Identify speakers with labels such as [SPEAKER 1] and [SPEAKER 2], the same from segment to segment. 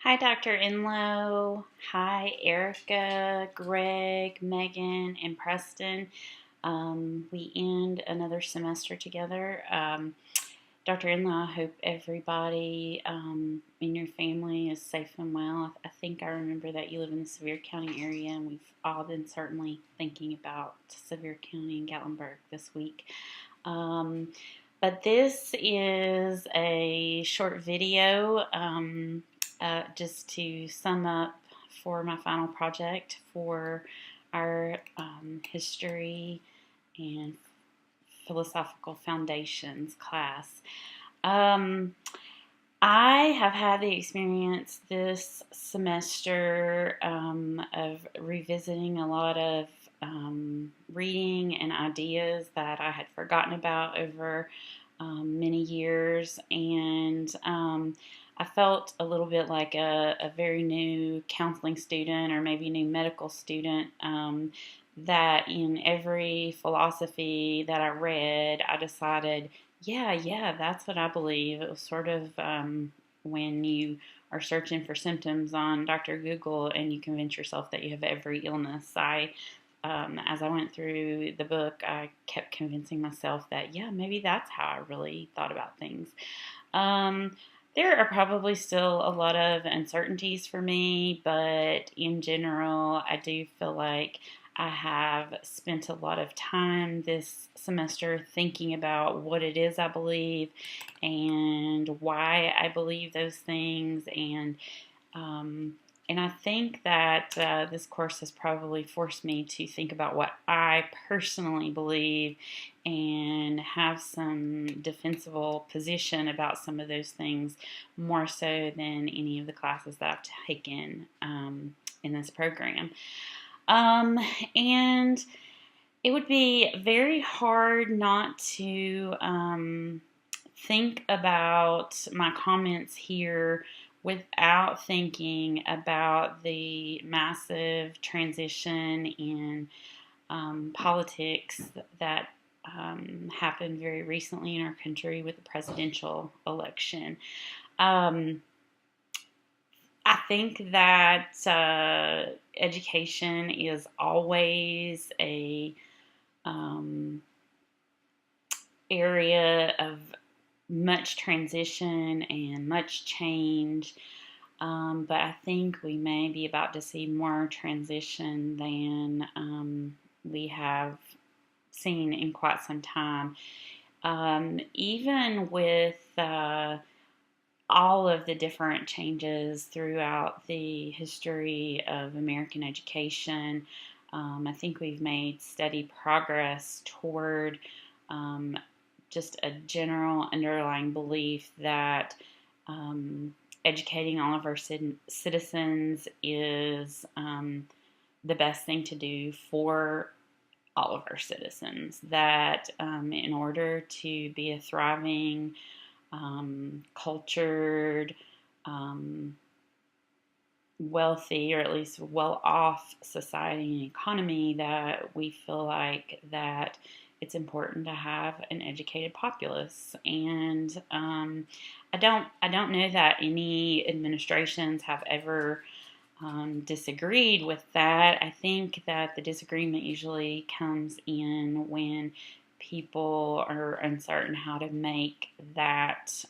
[SPEAKER 1] Hi, Dr. Enlow. Hi, Erica, Greg, Megan, and Preston. We end another semester together. Dr. Enlow, I hope everybody in your family is safe and well. I think I remember that you live in the Sevier County area, and we've all been certainly thinking about Sevier County and Gatlinburg this week. But this is a short video just to sum up for my final project for our history and philosophical foundations class. I have had the experience this semester of revisiting a lot of reading and ideas that I had forgotten about over many years, and I felt a little bit like a very new counseling student or maybe new medical student. That in every philosophy that I read, I decided, yeah, that's what I believe. It was sort of when you are searching for symptoms on Dr. Google and you convince yourself that you have every illness. As I went through the book, I kept convincing myself that, yeah, maybe that's how I really thought about things. There are probably still a lot of uncertainties for me, but in general, I do feel like I have spent a lot of time this semester thinking about what it is I believe and why I believe those things, and I think that this course has probably forced me to think about what I personally believe and have some defensible position about some of those things, more so than any of the classes that I've taken in this program. And it would be very hard not to think about my comments here without thinking about the massive transition in politics that happened very recently in our country with the presidential election. I think that education is always a area of much transition and much change, but I think we may be about to see more transition than we have seen in quite some time. Even with all of the different changes throughout the history of American education, I think we've made steady progress toward just a general underlying belief that educating all of our citizens is the best thing to do for all of our citizens. That in order to be a thriving, cultured, wealthy, or at least well-off society and economy, that we feel like that it's important to have an educated populace. And I don't know that any administrations have ever disagreed with that. I think that the disagreement usually comes in when people are uncertain how to make that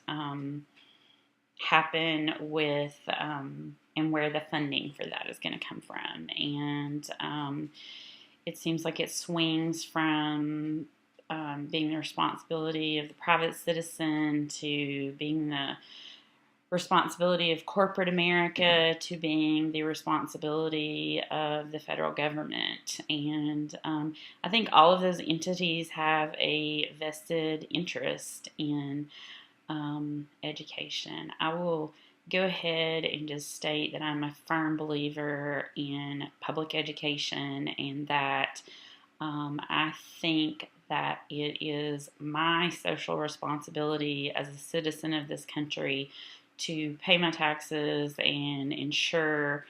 [SPEAKER 1] happen with and where the funding for that is going to come from. And it seems like it swings from being the responsibility of the private citizen to being the responsibility of corporate America to being the responsibility of the federal government. And I think all of those entities have a vested interest in education. I will go ahead and just state that I'm a firm believer in public education, and that I think that it is my social responsibility as a citizen of this country to pay my taxes and ensure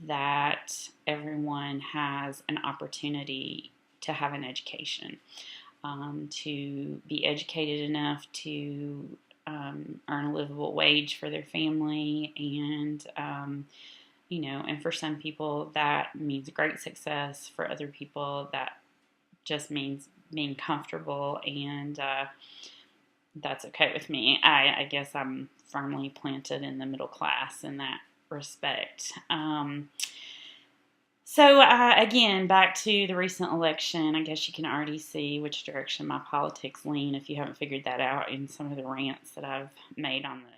[SPEAKER 1] that everyone has an opportunity to have an education, to be educated enough to earn a livable wage for their family, and and for some people that means great success. For other people, that just means being comfortable, and that's okay with me. I guess I'm firmly planted in the middle class in that respect. So again, back to the recent election, I guess you can already see which direction my politics lean if you haven't figured that out in some of the rants that I've made on the...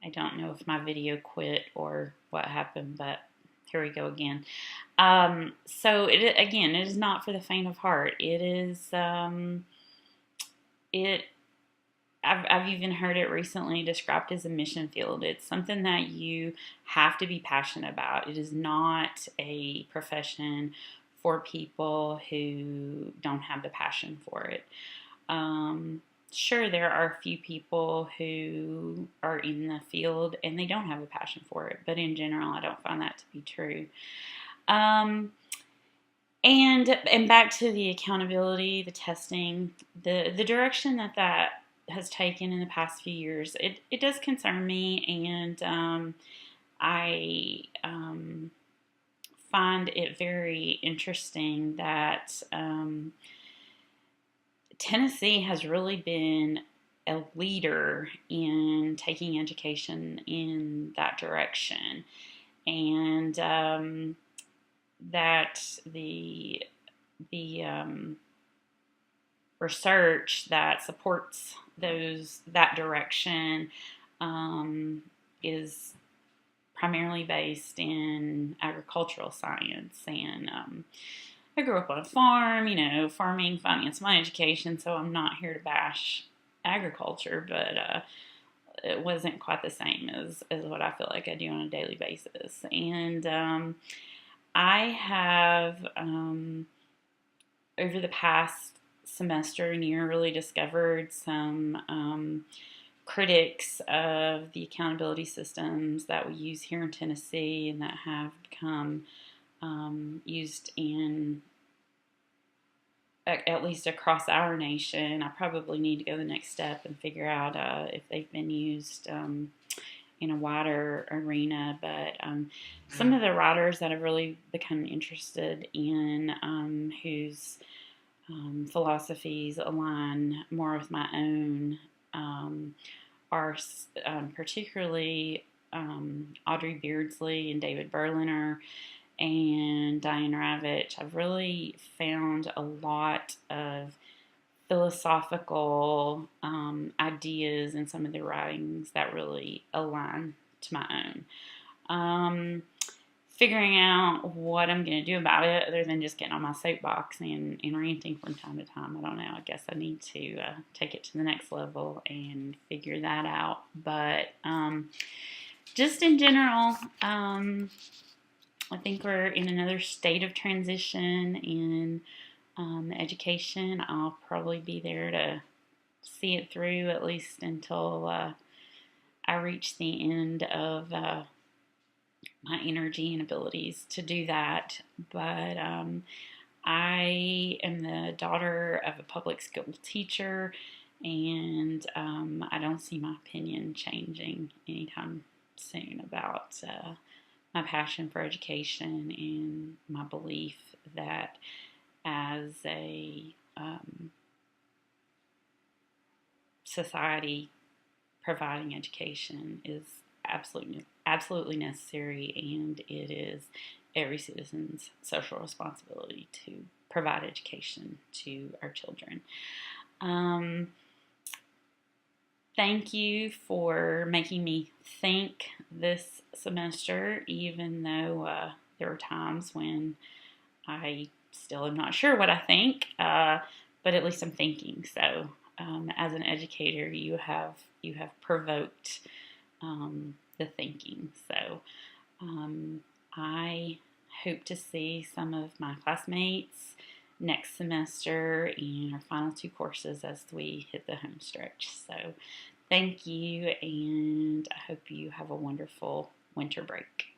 [SPEAKER 1] I don't know if my video quit or what happened, but here we go again. So it is not for the faint of heart. It is I've even heard it recently described as a mission field. It's something that you have to be passionate about. It is not a profession for people who don't have the passion for it. Sure, there are a few people who are in the field and they don't have a passion for it, but in general, I don't find that to be true. And back to the accountability, the testing, the direction that has taken in the past few years, it does concern me, and I find it very interesting that Tennessee has really been a leader in taking education in that direction, and that the research that supports that direction is primarily based in agricultural science. And I grew up on a farm, farming financed my education, so I'm not here to bash agriculture, but it wasn't quite the same as what I feel like I do on a daily basis. And I have, over the past semester and year, really discovered some critics of the accountability systems that we use here in Tennessee and that have become used in at least across our nation. I probably need to go the next step and figure out if they've been used in a wider arena. But some of the writers that I've really become interested in, whose philosophies align more with my own, are particularly Audrey Beardsley and David Berliner and Diane Ravitch. I've really found a lot of philosophical ideas in some of the writings that really align to my own. Figuring out what I'm going to do about it, other than just getting on my soapbox and ranting from time to time. I don't know. I guess I need to take it to the next level and figure that out. But just in general, I think we're in another state of transition in education. I'll probably be there to see it through, at least until I reach the end of my energy and abilities to do that. But I am the daughter of a public school teacher, and I don't see my opinion changing anytime soon about my passion for education and my belief that as a society, providing education is absolutely necessary, and it is every citizen's social responsibility to provide education to our children. Thank you for making me think this semester, even though there were times when I still am not sure what I think, but at least I'm thinking. So, as an educator, you have provoked the thinking. So, I hope to see some of my classmates next semester in our final 2 courses as we hit the home stretch. So, thank you, and I hope you have a wonderful winter break.